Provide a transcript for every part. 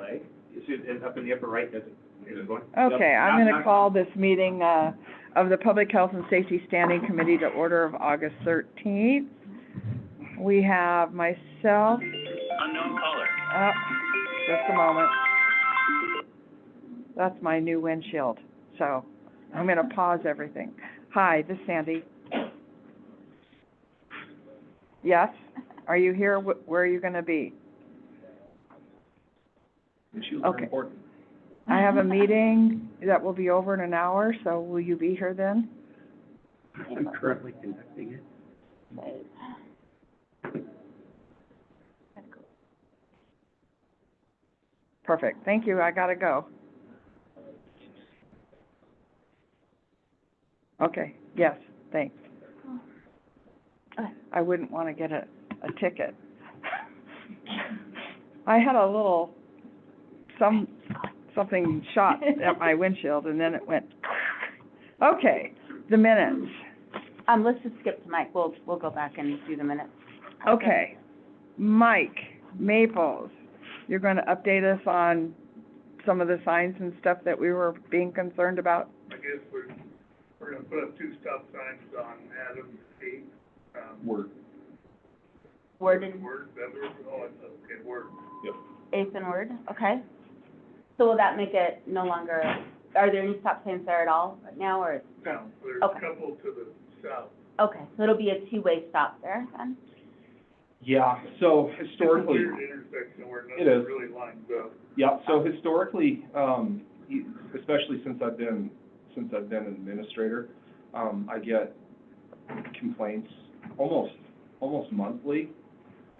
Play. Is it up in the upper right? Is it going? Okay, I'm gonna call this meeting, of the Public Health and Safety Standing Committee to order of August 13th. We have myself. Unknown caller. Just a moment. That's my new windshield, so I'm gonna pause everything. Hi, this is Sandy. Yes? Are you here? Where are you gonna be? Windshields are Okay. important. I have a meeting that will be over in an hour, so will you be here then? I'm currently conducting it. Perfect, thank you, I gotta go. Okay, yes, thanks. I wouldn't wanna get a ticket. I had a little, something shot at my windshield and then it went, okay, the minutes. Let's just skip to Mike, we'll go back and do the minutes. Okay, Mike Maples, you're gonna update us on some of the signs and stuff that we were being concerned about? I guess we're gonna put up 2 stop signs on Adams Street. Word. Word and, Word, that was, oh, it's, okay, Word. Yep. eighth and Word, okay. So will that make it no longer, are there any stop signs there at all right now, or? Now, there's Okay. a couple to the south. Okay, so it'll be a two-way stop there then? Yeah, so historically, It's a weird intersection where It nothing is. really lines up. yeah, so historically, especially since I've been an administrator, I get complaints almost monthly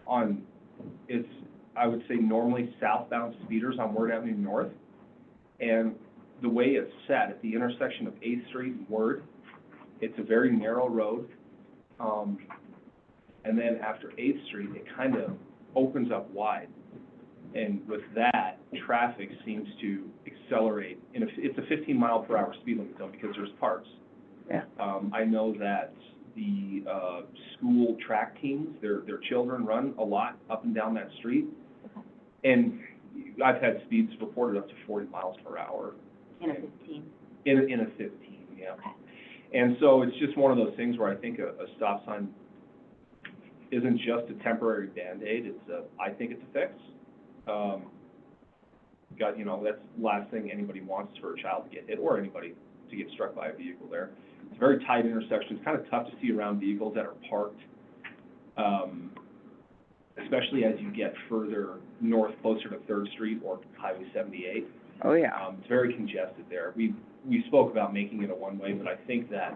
on, I would say normally southbound speeders on Word Avenue North. And the way it's set at the intersection of 8th Street and Word, it's a very narrow road. And then after 8th Street, it kind of opens up wide. And with that, traffic seems to accelerate. And it's a 15-mile-per-hour speed limit zone because there's parks. Yeah. I know that the school track teams, their children run a lot up and down that street. And I've had speeds reported up to 40 miles per hour. In a 15? In a 15, yeah. Okay. And so it's just one of those things where I think a stop sign isn't just a temporary Band-Aid, I think it's a fix. That's the last thing anybody wants for a child to get hit or anybody to get struck by a vehicle there. It's a very tight intersection. It's kind of tough to see around vehicles that are parked, especially as you get further north, closer to 3rd Street or Highway 78. Oh, yeah. It's very congested there. We spoke about making it a one-way, but I think that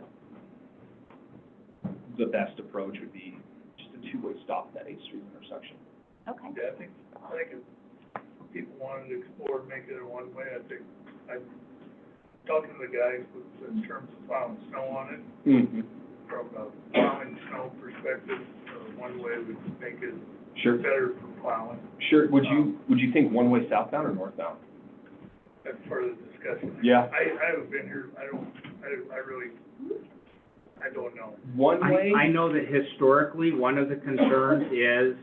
the best approach would be just a 2-way stop at that 8th Street intersection. Okay. Yeah, I think if people wanted to explore, make it a one-way, I think, I'm talking to the guys in terms of plowing snow on it, Mm-hmm. from a plowing snow perspective, one-way would make it Sure. better for plowing. Sure. Would you think one-way southbound or northbound? That's part of the discussion. Yeah. I haven't been here, I don't know. One-way? I know that historically, one of the concerns is,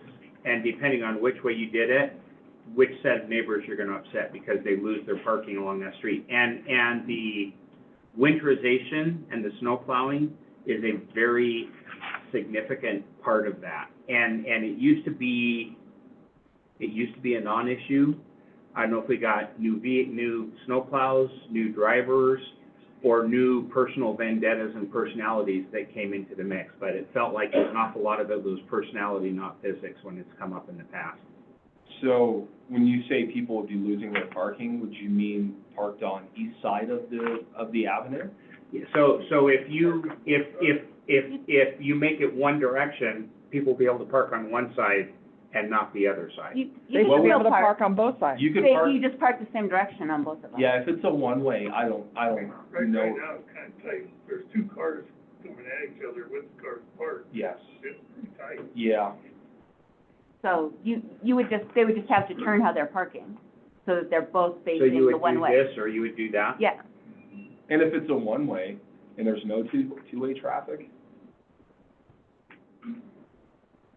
and depending on which way you did it, which set of neighbors you're gonna upset because they lose their parking along that street. And the winterization and the snow plowing is a very significant part of that. And it used to be a non-issue. I don't know if we got new snow plows, new drivers, or new personal vendettas and personalities that came into the mix, but it felt like an awful lot of it was personality, not physics, when it's come up in the past. So when you say people would be losing their parking, would you mean parked on east side of the avenue? Yeah, so if you make it one direction, people will be able to park on one side and not the other side. You They can should be still able to park on both sides. You could Say park, you just park the same direction on both of them. yeah, if it's a one-way, I don't Right know. now, it's kind of tight, there's 2 cars coming at each other with the cars parked, Yes, it's pretty tight. yeah. So they would just have to turn how they're parking, so that they're both So you facing the would one do way. this, or you would do that? Yeah, And if it's a one-way and there's no two-way traffic,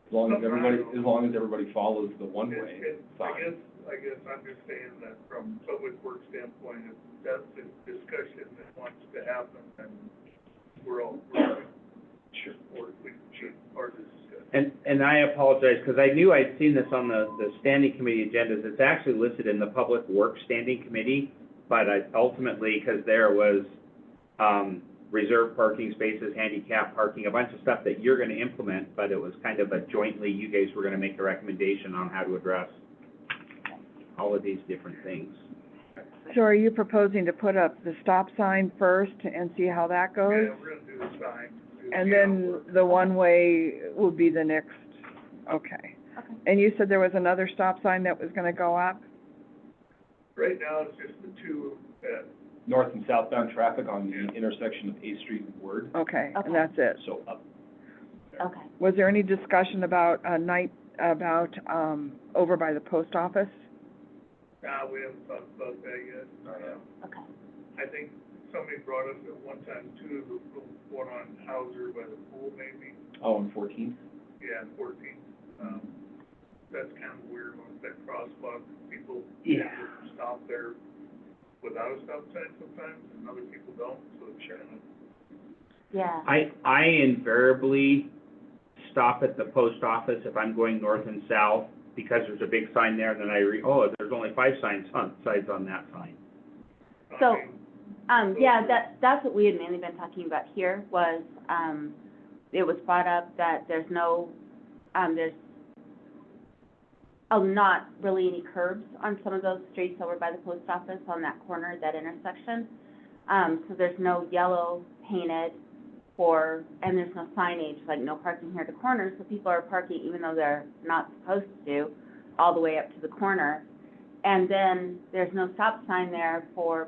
as long as everybody follows the one-way I sign. guess I guess I'm just saying that from public works standpoint, if that's the discussion that wants to happen, then we're all, Sure. or we should, or discuss. And I apologize, because I knew I'd seen this on the standing committee agendas. It's actually listed in the Public Works Standing Committee, but I ultimately, because there was, reserved parking spaces, handicap parking, a bunch of stuff that you're gonna implement, but it was kind of a jointly, you guys were gonna make a recommendation on how to address all of these different things. So are you proposing to put up the stop sign first and see how that goes? Yeah, we're gonna do the sign. And then the one-way would be the next, okay. Okay. And you said there was another stop sign that was gonna go up? Right now, it's just the two at, North and southbound traffic on the intersection of A Street and Word, Okay, Okay. and that's it. so up. Okay. Was there any discussion about over by the post office? we haven't talked about that yet. Okay. I think somebody brought up at one time too, the one on Hauser by the pool maybe, Oh, and 14th? yeah, 14. That's kind of weird with that crosswalk, people Yeah. stop there without a stop sign sometimes, and other people don't, so it's kind of. Yeah. I invariably stop at the post office if I'm going north and south, because there's a big sign there, and then there's only 5 sides on that sign. So, yeah, that's what we had mainly been talking about here, was, it was brought up that there's no, there's not really any curbs on some of those streets over by the post office on that corner, that intersection. So there's no yellow painted and there's no signage, like no parking here at the corner, so people are parking even though they're not supposed to, all the way up to the corner. And then there's no stop sign there for,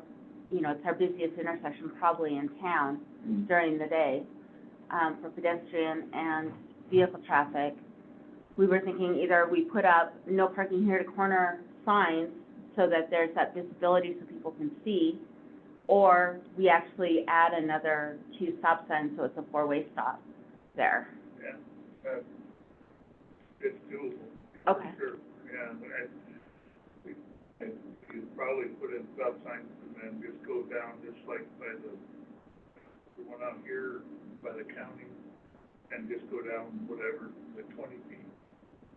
it's our busiest intersection probably in town during the day, for pedestrian and vehicle traffic. We were thinking either we put up no parking here at corner signs so that there's that visibility so people can see, or we actually add another 2 stop signs so it's a 4-way stop there. Yeah, it's doable. Okay. Sure, yeah, but we could probably put in stop signs and then just go down just like by the one out here by the county, and just go down whatever, the 20 feet,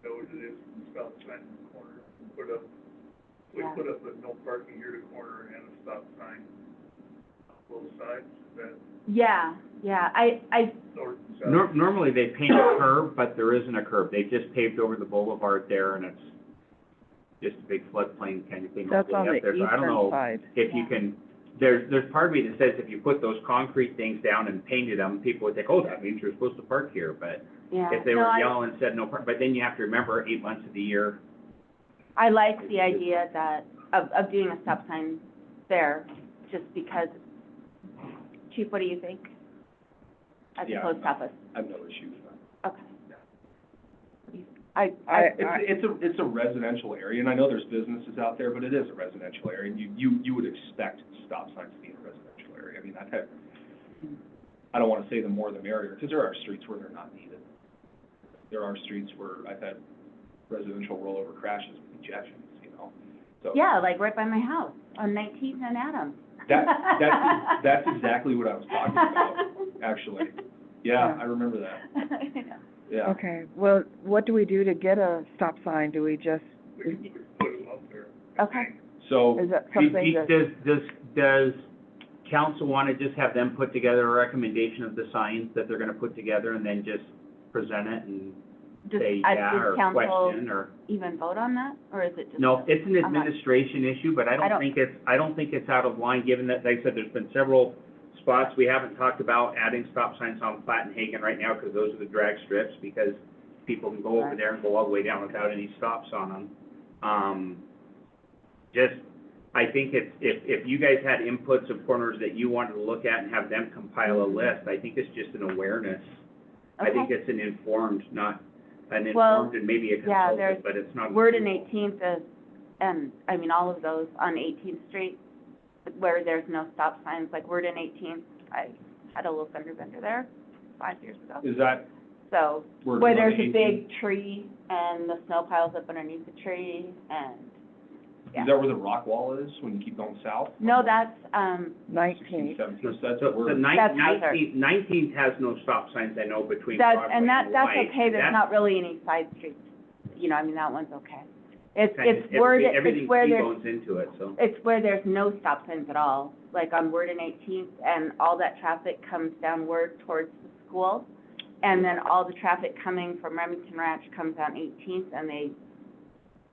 know what it is, and stop sign in the corner, and put up a no parking here to corner and a stop sign on both sides, that Yeah, I, north and south. Normally, they paint a curb, but there isn't a curb. They just paved over the boulevard there, and it's just a big floodplain kind of thing. all That's the on way the up there. So I don't eastern know side. if you can, there's part of me that says if you put those concrete things down and painted them, people would think, oh, that means you're supposed to park here, but yeah. if they No, were I- yellow and said no park, but then you have to remember 8 months of the year. I like the idea that, of doing a stop sign there, just because, Chief, what do you think? At the Yeah. post office? I have no issue with that. Okay. It's a residential area, and I know there's businesses out there, but it is a residential area, and you would expect stop signs to be in a residential area. I mean, I don't wanna say the more the merrier, because there are streets where they're not needed. There are streets where I've had residential rollover crashes with ejections, so. Yeah, like right by my house, on 19th and Adams. That's exactly what I was talking about, actually. Yeah, I remember that, yeah. Okay, well, what do we do to get a stop sign? Do we just, We can put them up there. Okay. So, is that something that? Does council want to just have them put together a recommendation of the signs that they're going to put together and then just present it and Just, say does yeah or council question or? even vote on that, or is it just? No, it's an I'm not- administration issue, but I don't think it's out of line, given that, like I said, there's been several spots. We haven't talked about adding stop signs on Platt and Hagen right now, because those are the drag strips, because people can go over there and go all the way down without any stops on them. I think it's, if you guys had inputs of corners that you wanted to look at and have them compile a list, I think it's just an awareness. I think Okay. it's an informed, not an Well, informed and maybe a yeah, consultant, but it's not. Word and 18th is, and, I mean, all of those on 18th Street, where there's no stop signs, like Word and 18th, I had a little fender bender there 5 years ago. is that So, where? where there's a big tree and the snow piles up underneath the tree, and Yeah. Is that where the rock wall is, when you keep going south? No, that's, 19th. 17th, that's So, where so we're, That's Hazard. 19th has no stop signs, I know, between that's, Broadway and and that's White. okay, there's That's- not really any side streets. You know, I mean, that one's okay. It's everything- where, everything it's where there's, T-bones into it, so. it's where there's no stop signs at all, like on Word and 18th, and all that traffic comes down Word towards the school. And then all the traffic coming from Remington Ranch comes down 18th, and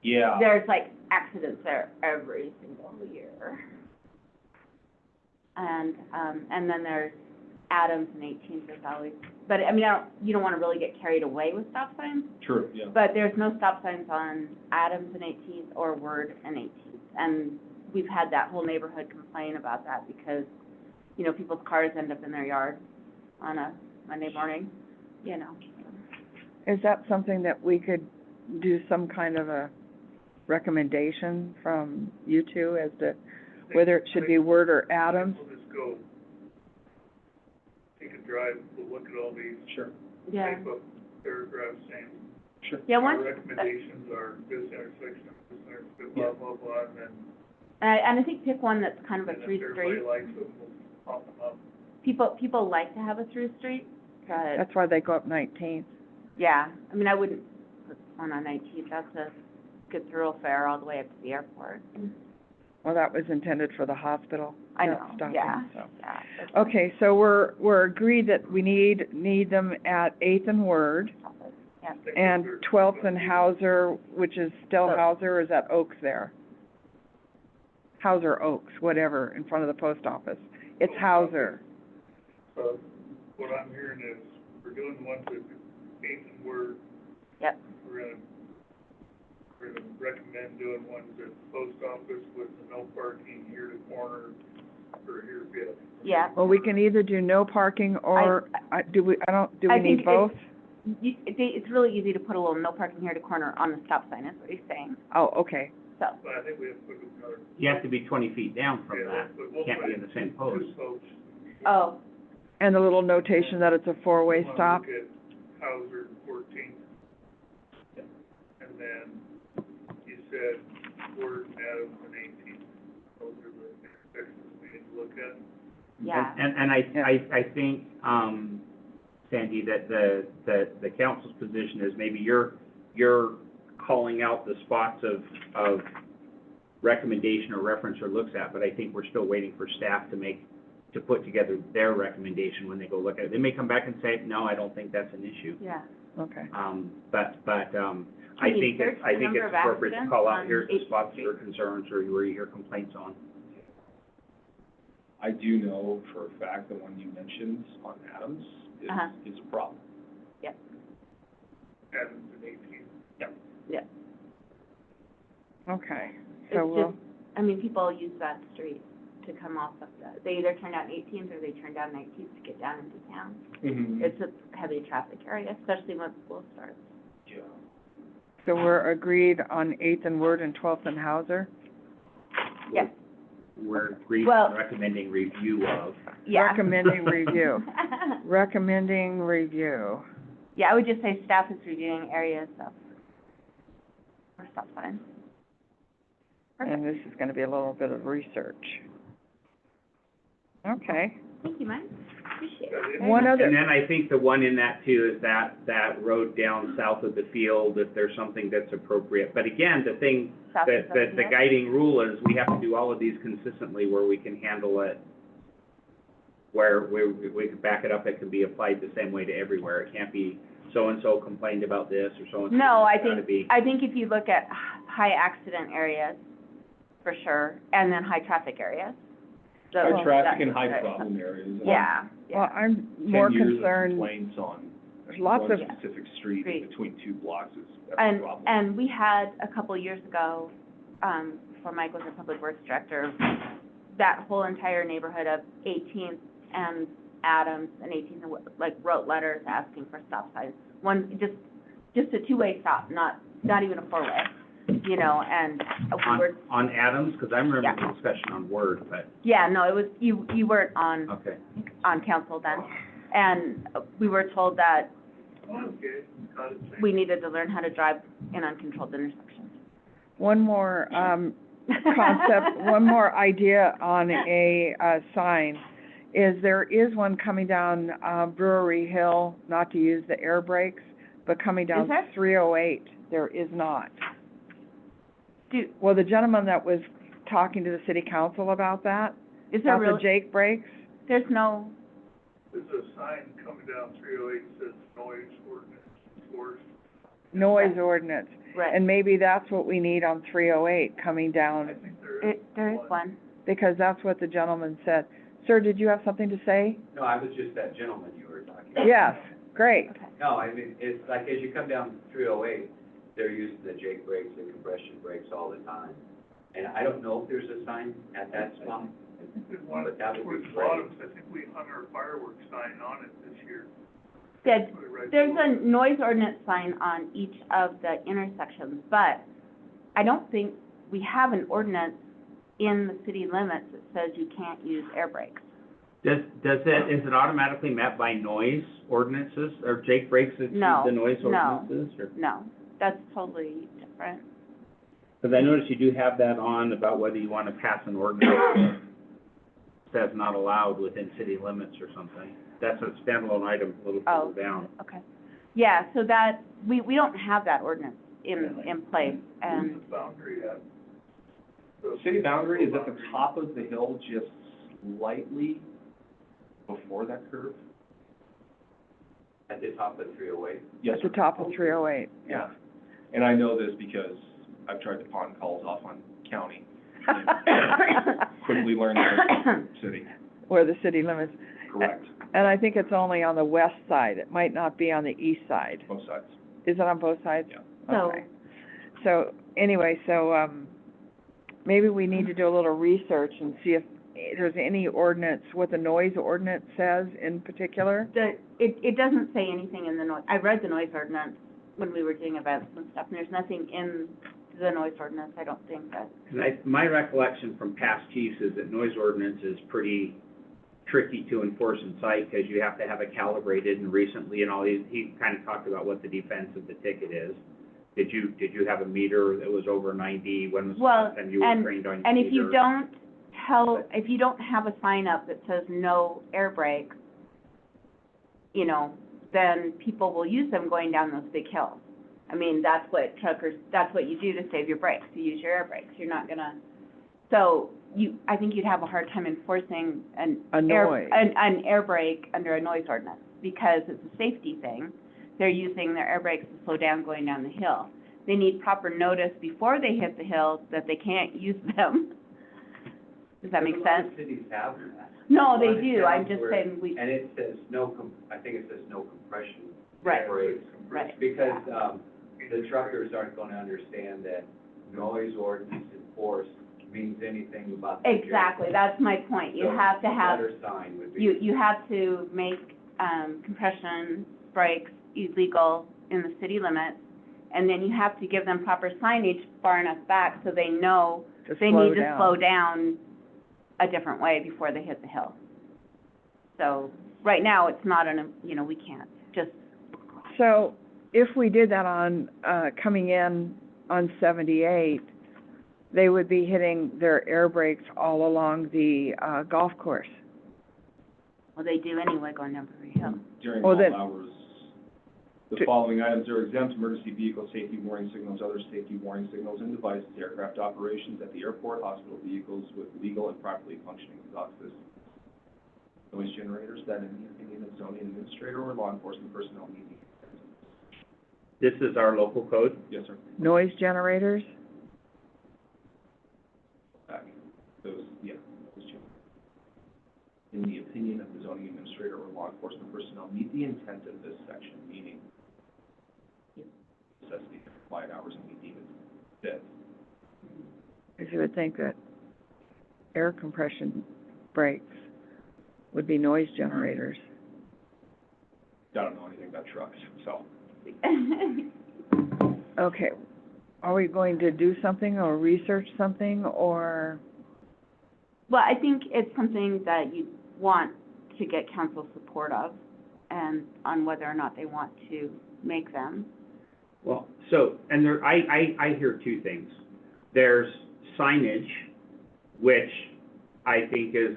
yeah. there's like accidents there every single year. And then there's Adams and 18th is always, but I mean, you don't wanna really get carried away with stop signs, True, yeah. but there's no stop signs on Adams and 18th or Word and 18th. And we've had that whole neighborhood complain about that because, you know, people's cars end up in their yard on a Monday morning, you know. Is that something that we could do some kind of a recommendation from you two as to whether it should be Word or Adams? We'll just go, take a drive, we'll look at all these, Sure, Yeah. type of paragraphs saying, sure. Yeah, our once, recommendations are this intersection, this intersection, blah, blah, blah, and then, and I think pick one that's kind of a and through if everybody street. likes them, we'll pop them up. People like to have a through street, but, That's why they go up 19th. yeah, I mean, I wouldn't put one on 19th, that's a good thoroughfare all the way up to the airport. Well, that was intended for the hospital. I not know, stopping, yeah, so. yeah. Okay, so we're agreed that we need them at 8th and Word, Yeah. I think and those are- 12th and Hauser, which is still So- Hauser, or is that Oaks there? Hauser Oaks, whatever, in front of the post office. It's Hauser. So, what I'm hearing is, we're doing the ones with 8th and Word. Yep. We're gonna recommend doing ones at the post office with the no parking here to corner, or here to Fifth. Yeah. Well, we can either do no parking or, do we I need think both? It's really easy to put a little no parking here to corner on the stop sign, is what he's saying, Oh, okay. so. But I think we have to put another. You have to be 20 feet down from Yeah, that, but we'll can't be put in the same two post. posts. Oh, And a little notation that it's a four-way Wanna stop? Look at Hauser 14th. And then you said Word, Adams, and 18th. Those are the intersections we need to look at. yeah. And I think, Sandy, that the council's position is maybe you're calling out the spots of recommendation or reference or looks at, but I think we're still waiting for staff to put together their recommendation when they go look at it. They may come back and say, no, I don't think that's an issue. Yeah. Okay. But I Can you think search it's, the I think number it's of appropriate to accidents call out, on here's the 8th spots Street? that are concerns or where you hear complaints on. I do know for a fact the one you mentioned on Adams Uh-huh. is a problem. Adams and 18th. Yeah. Okay. It's So we'll, just, I mean, people use that street to come off of they either turn down 18th or they turn down 19th to get down into town. Mm-hmm. It's a heavy traffic area, especially when school starts. Yeah. so we're agreed on 8th and Word and 12th and Hauser? Yes. We're Well- recommending review of. Yeah. Recommending review. Recommending review. Yeah, I would just say staff is reviewing areas of, or stop signs. And this is gonna be a little bit of research. Okay. Thank you, Mike. Appreciate Got it. it. Very One much. other- And then I think the one in that too is that road down south of the field, if there's something that's appropriate. But again, the thing, South of the field. guiding rule is we have to do all of these consistently where we can handle it, where we can back it up, it can be applied the same way to everywhere. It can't be so-and-so complained about this or so-and-so. No, I It's gotta think, be- I think if you look at high accident areas, for sure, and then high traffic areas. High those- traffic and that- high that- problem areas. Yeah, Well, yeah. I'm more 10 years of concerned, complaints on there's lots one of, specific street Street. between two blocks is a And, problem. and we had a couple years ago, before Mike was our public works director, that whole entire neighborhood of 18th and Adams and 18th, like, wrote letters asking for stop signs. One, just a two-way stop, not even a four-way, you know, and we were, On Adams, because I remember Yeah. the discussion on Word, but, yeah, no, it was, you weren't okay. on council then. And we were told that Okay, got it. we needed to learn how to drive in uncontrolled intersections. one more, concept, one more idea on a, sign, is there is one coming down, Brewery Hill, not to use the air brakes, but coming down Is there? 308, there is not. Do, Well, the gentleman that was talking to the city council about that, is there about the really, Jake brakes, there's no, There's a sign coming down 308 that says noise ordinance enforced. noise ordinance. right, And maybe that's what we need on 308 coming I down, think there is. there is one. because that's what the gentleman said. Sir, did you have something to say? No, I was just that gentleman you were talking about. Yes, great. Okay. No, I mean, it's like as you come down 308, they're using the Jake brakes, the compression brakes all the time. And I don't know if there's a sign at that spot. I think we wanted, But that would be towards great. bottoms, I think we hung our fireworks sign on it this year. Yeah, Put it right there's below. a noise ordinance sign on each of the intersections, but I don't think we have an ordinance in the city limits that says you can't use air brakes. Is it automatically met by noise ordinances, or Jake breaks it to No, the noise no. ordinances, or? No, that's totally different. Because I noticed you do have that on about whether you want to pass an ordinance that's not allowed within city limits or something. That's a standalone item a little Oh, further down. okay. Yeah, so that, we don't have that ordinance in place, Where's and, the boundary at? The city boundary is at the top of the hill, just slightly before that curve. At the top of 308. Yes, At the sir. top of 308. Yeah. And I know this because I've tried to pawn calls off on county. Quickly learned that city, Where the city limits. correct, And I think it's only on the west side. It might not be on the east side. both sides. Is it on both sides? Yeah. So- Okay. So, anyway, maybe we need to do a little research and see if there's any ordinance, what the noise ordinance says in particular. it doesn't say anything in the noise, I read the noise ordinance when we were doing events and stuff, and there's nothing in the noise ordinance, I don't think that. And my recollection from past chiefs is that noise ordinance is pretty tricky to enforce in sight, because you have to have it calibrated, and recently, and all, he kind of talked about what the defense of the ticket is. Did you have a meter that was over 90? When was the Well, last time you were trained on your And meter? if you don't have a sign up that says no air brakes, then people will use them going down those big hills. I mean, that's what you do to save your brakes, you use your air brakes, you're not gonna, I think you'd have a hard time enforcing an air brake under a noise ordinance, because it's a safety thing. They're using their air brakes to slow down going down the hill. They need proper notice before they hit the hill that they can't use them. Does that make A lot of sense? cities have that. No, A they lot of do, I'm towns just where- saying And it says I think it says no compression Right. brakes. Right. Because, the truckers aren't gonna understand that noise ordinance enforced means anything about the. Exactly, that's my point. You So have to a have, better sign would be. you have to make, compression brakes illegal in the city limits, and then you have to give them proper signage far enough back so they know they need to slow down a different way before they hit the hill. So, right now, it's not we can't, just, So, if we did that on, coming in on 78, they would be hitting their air brakes all along the, golf course. well, they do anyway going down Brewery Hill. During Well, all then- hours. The To- following items are exempt: emergency vehicle safety warning signals, other safety warning signals and devices, aircraft operations at the airport, hospital vehicles with legal and properly functioning exhaust systems. Noise generators that, in the opinion of zoning administrator or law enforcement personnel, need to be. This is our local code? Yes, sir. Noise generators? Back. Those changes. In the opinion of the zoning administrator or law enforcement personnel, meet the intent of this section, meaning necessity to quiet hours and we deem it fit. Because you would think that air compression brakes would be noise generators. I don't know anything about trucks, so. Okay, are we going to do something or research something, or, Well, I think it's something that you want to get council support of, and on whether or not they want to make them. Well, so, and I hear two things. There's signage, which I think is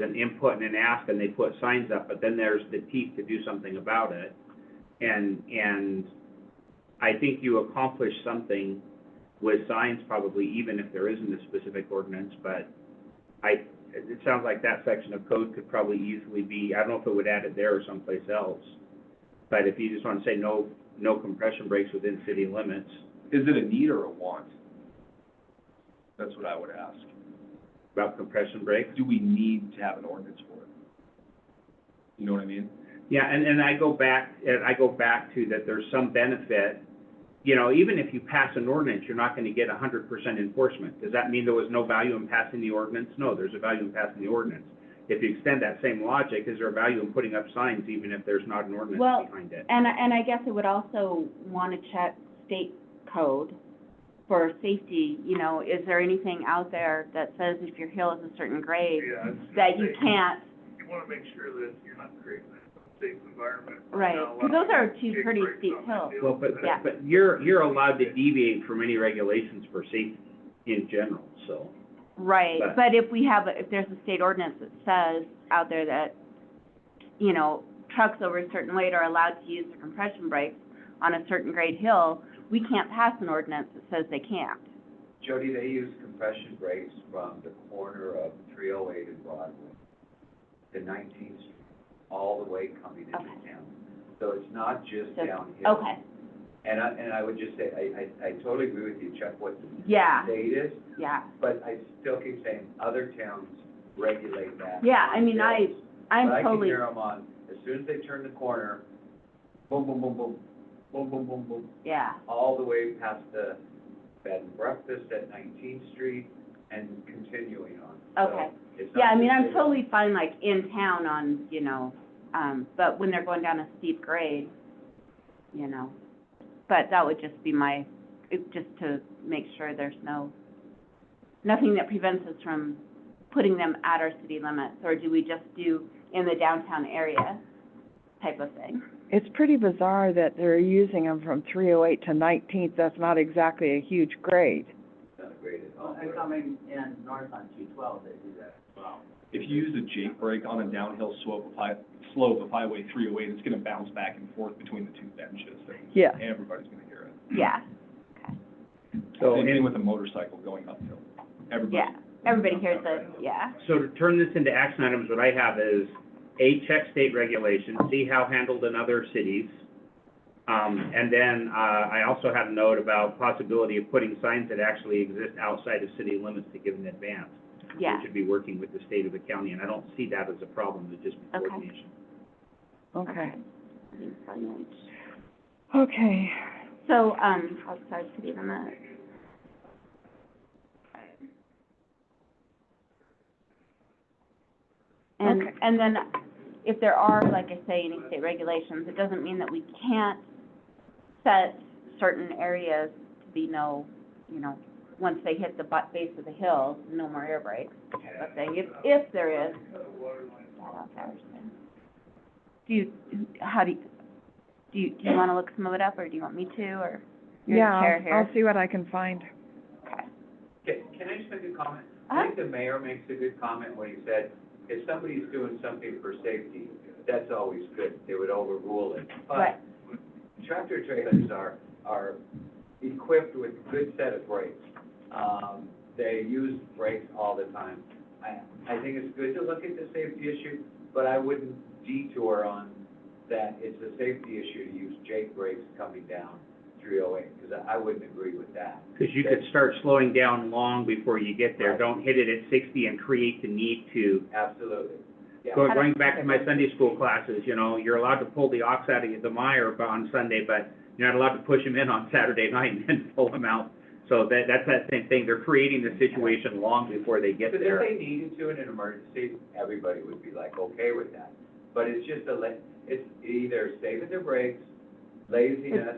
an input and an ask, and they put signs up, but then there's the teeth to do something about it. And I think you accomplish something with signs probably, even if there isn't a specific ordinance, but it sounds like that section of code could probably easily be, I don't know if it would add it there or someplace else, but if you just want to say no compression brakes within city limits. Is it a need or a want? That's what I would ask. About compression brakes? Do we need to have an ordinance for it? You know what I mean? Yeah, and I go back to that there's some benefit, you know, even if you pass an ordinance, you're not gonna get 100% enforcement. Does that mean there was no value in passing the ordinance? No, there's a value in passing the ordinance. If you extend that same logic, is there a value in putting up signs even if there's not an ordinance Well, behind it? and I guess it would also want to check state code for safety, you know, is there anything out there that says if your hill is a certain grade, Yeah, it's- that you can't, You wanna make sure that you're not creating a safe environment. right, Not because those are allowing two big pretty breaks steep on the hills. hill. Well, but Yeah. you're allowed to deviate from any regulations for safety in general, so. Right, But- but if there's a state ordinance that says out there that, you know, trucks over a certain weight are allowed to use the compression brakes on a certain grade hill, we can't pass an ordinance that says they can't. Jody, they use compression brakes from the corner of 308 and Broadway to 19th Street, all the way coming into Okay. town. So it's not just So- downhill. Okay, And I would just say, I totally agree with you, check what the Yeah. state is, yeah, but I still keep saying, other towns regulate that. yeah, I on mean, hills. I'm But I can totally, hear them on, as soon as they turn the corner, boom, boom, boom, boom, boom, boom, boom, boom, yeah, all the way past the bed and breakfast at 19th Street and continuing on. So Okay. it's not yeah, I mean, just I'm a- totally fine, like, in town on, you know, but when they're going down a steep grade, you know, but that would just be just to make sure there's nothing that prevents us from putting them at our city limits, or do we just do in the downtown area type of thing? It's pretty bizarre that they're using them from 308 to 19th. That's not exactly a huge grade. It's not great at all. And coming in north on 212, they do that as well. If you use a Jake brake on a downhill slope of Highway 308, it's gonna bounce back and forth between the two benches. Yeah. Everybody's gonna hear it. Yeah, So Same thing in- with a motorcycle going uphill. yeah, everybody hears it, yeah, So to turn this into action items, what I have is, A, check state regulations, see how handled in other cities. And then, I also had a note about possibility of putting signs that actually exist outside of city limits to give an advance. yeah, We should be working with the state of the county, and I don't see that as a problem, it just be Okay. coordination. Okay. signage. Okay. So, outside city limits. Okay. And then if there are, like I say, any state regulations, it doesn't mean that we can't set certain areas to be no, you know, once they hit the base of the hill, no more air brakes. But saying if there is, that out there, so. Do you wanna look some of it up, or do you want me to, or you're Yeah, the chair here? I'll see what I can find. Okay. Can I just make a comment? Uh-huh. I think the mayor makes a good comment when he said, if somebody's doing something for safety, that's always good, they would overrule it. Right. But tractor trailers are equipped with a good set of brakes. They use brakes all the time. I think it's good to look at the safety issue, but I wouldn't detour on that it's a safety issue to use Jake brakes coming down 308, because I wouldn't agree with that. Because you could start slowing down long before you get there, Right. don't hit it at 60 and create the need to. Absolutely, yeah. Going back to my Sunday school classes, you know, you're allowed to pull the ox out of the mire on Sunday, but you're not allowed to push him in on Saturday night and then pull him out. So that's that same thing, they're creating the situation long before they get Because there. if they needed to in an emergency, everybody would be like, okay with that. But it's just it's either saving their brakes, laziness,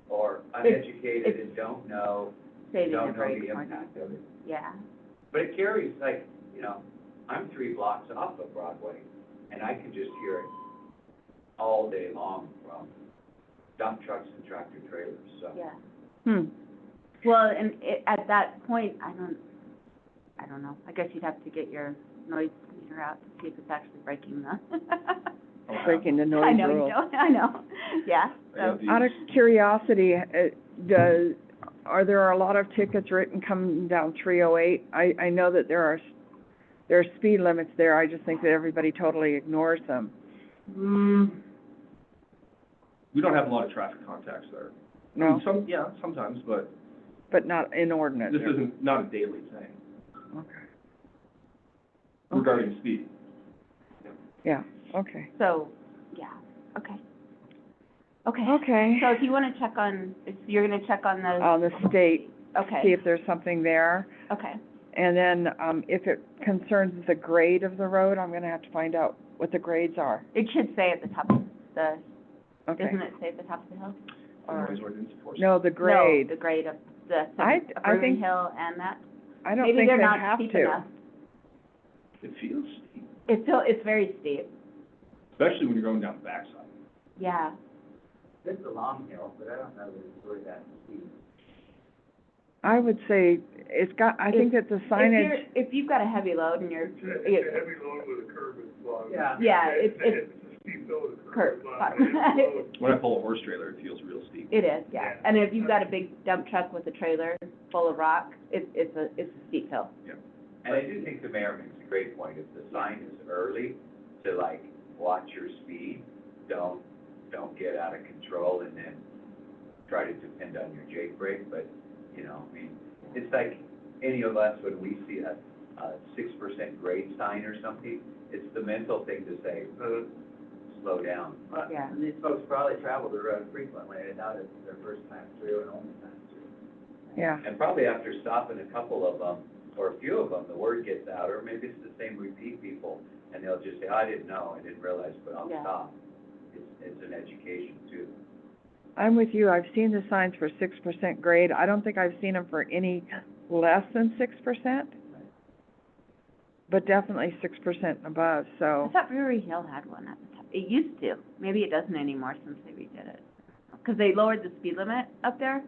or uneducated and don't know Saving the the brakes more. impact of it. Yeah, But it carries, like, you know, I'm 3 blocks off of Broadway, and I can just hear it all day long from dump trucks and tractor trailers, so. yeah. Well, and at that point, I don't know, I guess you'd have to get your noise meter out to see if it's actually breaking the. Breaking the I noise know you rules. don't, I know, yeah, I got so, these- Out of curiosity, are there a lot of tickets written coming down 308? I know that there are speed limits there, I just think that everybody totally ignores them. We don't have a lot of traffic contacts there. I No, mean, sometimes, but but not inordinate. this isn't, not a daily thing Okay. regarding speed. Yeah, okay. so, yeah, okay. Okay, Okay. so if you wanna check on, if you're gonna check on the, On the state, see okay, if there's something there. okay, And then, if it concerns the grade of the road, I'm gonna have to find out what the grades are. it should say at the top of the, Okay. doesn't it say at the top of the hill? The noise ordinance enforcement. No, the grade. No, the grade of the, I Ruby think- Hill and that, I don't maybe think they're they not have steep to. enough. It feels steep, It's very steep, especially when you're going down the backside. yeah. It's a long hill, but I don't know that it's really that steep. I would say it's got, I think that the signage, If you've got a heavy load and you're, It's a heavy load with a curb is long. Yeah. Yeah, it's- It's a steep hill with a Curb, curb. It's but- long. It's low. When I pull a horse trailer, it feels real steep. it is, yeah. Yeah. And if you've got a big dump truck with a trailer full of rock, it's a steep hill. And I do think the mayor makes a great point, if the sign is early, to like, watch your speed, don't get out of control and then try to depend on your Jake brake, but, you know, I mean, it's like any of us, when we see a 6% grade sign or something, it's the mental thing to say, slow down. Yeah. And these folks probably travel the road frequently, I doubt it's their first time through and only time through. yeah. And probably after stopping a couple of them, or a few of them, the word gets out, or maybe it's the same repeat people, and they'll just say, I didn't know, I didn't realize, but I'll Yeah. stop. It's an education too. I'm with you, I've seen the signs for 6% grade, I don't think I've seen them for any less than 6%, but definitely 6% and above, I so, thought Brewery Hill had one at the top. It used to. Maybe it doesn't anymore since they redid it. Because they lowered the speed limit up there,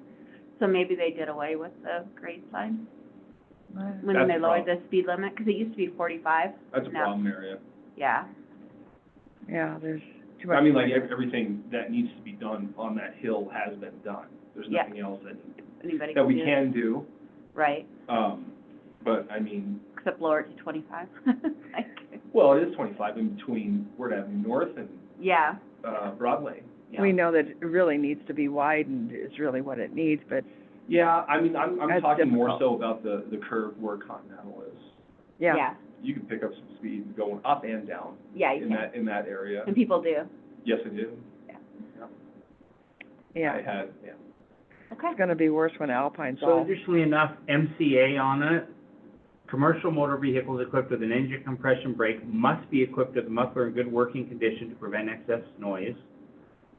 so maybe they did away with the grade sign when That's they a lowered problem. the speed limit, because it used to be 45. That's a Now- problem area. Yeah, yeah, there's too much. I mean, like, everything that needs to be done on that hill has been done. There's Yeah. nothing else anybody that we do. can do, Right, but I mean, except lower it to 25. Like, well, it is 25 in between Word Avenue North and, yeah, Broadway. yeah. We know that it really needs to be widened, is really what it needs, but, Yeah, I mean, I'm That's talking more difficult. so about the curve where Continental is. yeah, You can pick up some speed going up and down Yeah, you in can, that area. and people do. Yes, I do. yeah. I had, yeah. Okay. It's gonna be worse when Alpine's So off. additionally enough, MCA on it, commercial motor vehicles equipped with an engine compression brake must be equipped with a muffler in good working condition to prevent excess noise.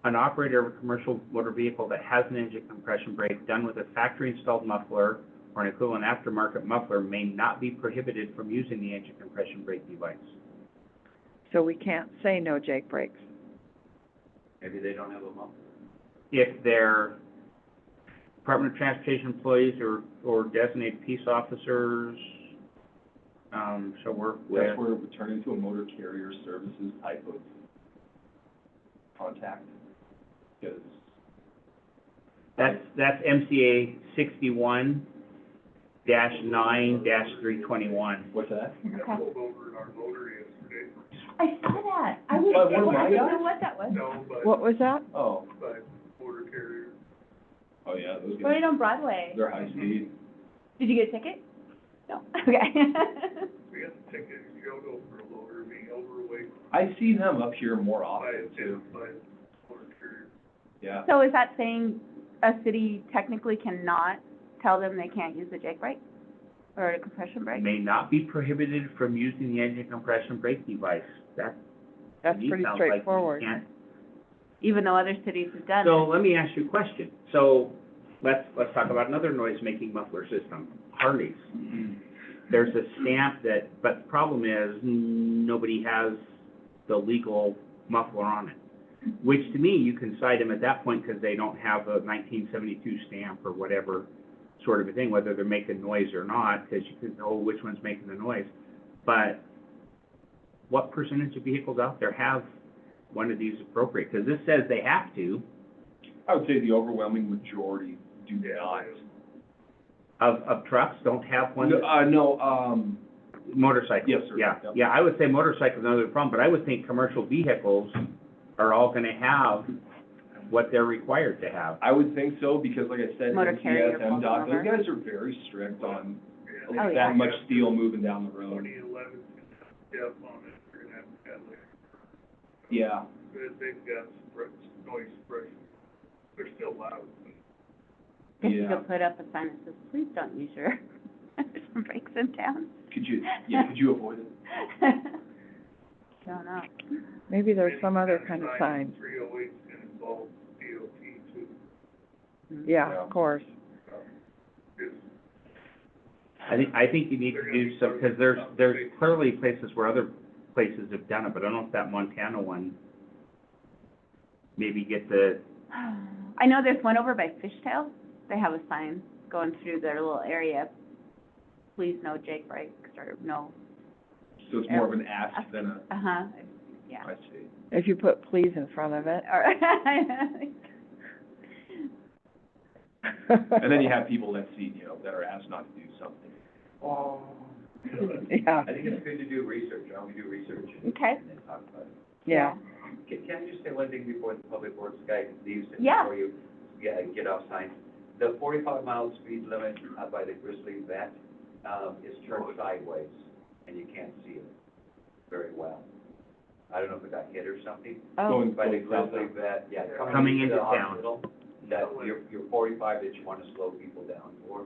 An operator of a commercial motor vehicle that has an engine compression brake done with a factory-installed muffler or an equivalent aftermarket muffler may not be prohibited from using the engine compression brake device. So we can't say no Jake brakes. Maybe they don't have a muffler. If they're Department of Transportation employees or designated peace officers, shall work with. That's where it would turn into a motor carrier services type of contact, because That's MCA 61-9-321. what's that? We got Okay. pulled over in our loader yesterday, I saw that. I was, By one of my I didn't know guys? what that was. no, but What was that? Oh, by motor carrier. oh, yeah, those Right guys, on Broadway. they're high speed. Did you get a ticket? No, okay. We got the ticket, you don't go for a loader, being overweight I see them up here more by, often too, by motor carrier. yeah. So is that saying a city technically cannot tell them they can't use a Jake brake? Or a compression brake? May not be prohibited from using the engine compression brake device. That, That's to me, pretty sounds like you straightforward. can't. Even though other cities have done So it? let me ask you a question. So let's talk about another noise-making muffler system, Harleys. There's a stamp that, but the problem is, nobody has the legal muffler on it. Which to me, you can cite them at that point because they don't have a 1972 stamp or whatever sort of a thing, whether they're making noise or not, because you can know which one's making the noise. But what percentage of vehicles out there have one of these appropriate? Because this says they have to, I would say the overwhelming majority do not. of trucks don't have one. Motorcycles. Yes, sir. Yeah, Yep. yeah, I would say motorcycles are another problem, but I would think commercial vehicles are all gonna have what they're required to have. I would think so, because like I said, Motor carrier NCS, pulls MDOT, over. those guys are very strict on Oh, yeah. that much steel moving down the road. 2011, Jeff on it, you're gonna have Cadillac. Yeah, They've got noise suppression. They're still loud. Guess you yeah. could put up a sign that says, please don't use your brakes in town. Could you avoid it? Don't know. Maybe there's some other kind of sign. 308 is gonna involve DOT too. Yeah, Yeah. of course. Just- I think you need to do some, because there's clearly places where other places have done it, but I don't know if that Montana one maybe get the, I know there's one over by Fishtail. They have a sign going through their little area. Please no Jake brakes or no, So it's more of an ask than a, yeah. I see. If you put please in front of it. Or- And then you have people that see, that are asked not to do something. Oh. Yeah, I think it's good to do research, why don't we do research Okay. and then talk about it? yeah. Can I just say one thing before the public works guy leaves and Yeah. before you get off sign? The 45-mile speed limit by the Grizzly Vet, is turned sideways and you can't see it very well. I don't know if it got hit or something. Oh, Going By the south. Grizzly Vet, yeah, Coming coming into into the town. hospital, that your 45 that you want to slow people down for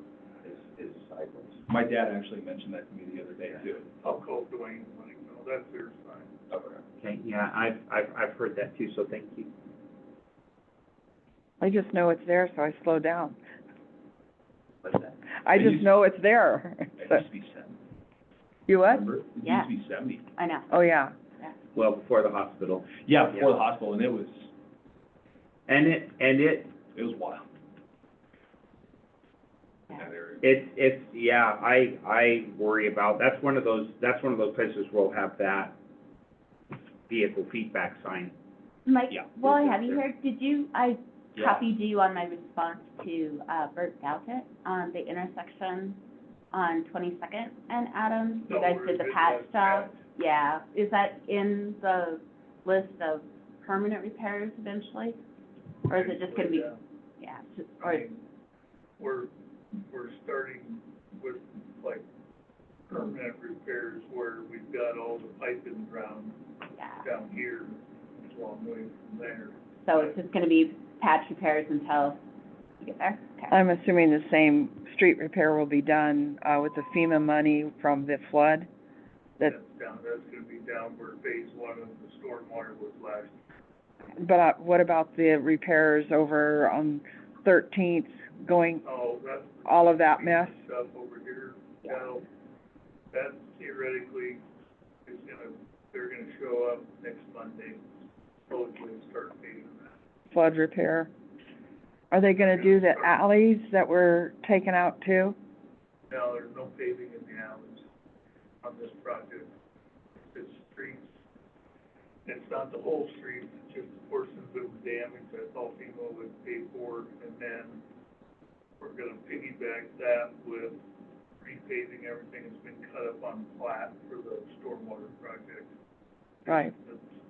is sideways. My dad actually mentioned that to me the other day too. I'll call Dwayne, and let him know, that's their sign. Okay. okay, yeah, I've heard that too, so thank you. I just know it's there, so I slow down. What's that? I It just used- know it's there. It used to be 70. You what? Remember? It Yeah. used to be 70. I know. Oh, yeah. Well, before the hospital. Yeah, before Yeah. the hospital, and it was And wild. Yeah. That area. it's, yeah, I worry about, that's one of those places where we'll have that vehicle feedback sign. Mike, Yeah. while I have you here, I Yeah. copied you on my response to, Bert Galvin on the intersection on 22nd and Adams. You guys did the patch job. Yeah, is that in the list of permanent repairs eventually? Or is it just gonna be, yeah, just, I or, mean, we're starting with like permanent repairs where we've got all the piping yeah. down here, it's a long way from there. So it's just gonna be patch repairs until you get there? Okay. I'm assuming the same street repair will be done, with the FEMA money from the flood. That, That's gonna be down where phase one of the stormwater was last. but, what about the repairs over on 13th, going, Oh, that's. all of that mess? Stuff over here, now, that theoretically is they're gonna show up next Monday, hopefully start paving that. Flood repair? Are they gonna do the alleys that were taken out too? No, there's no paving in the alleys on this project. It's streets. It's not the whole street, it's just portions that were damaged that FEMA would pay for, and then we're gonna piggyback that with repaving everything that's been cut up on plat for the stormwater project. Right,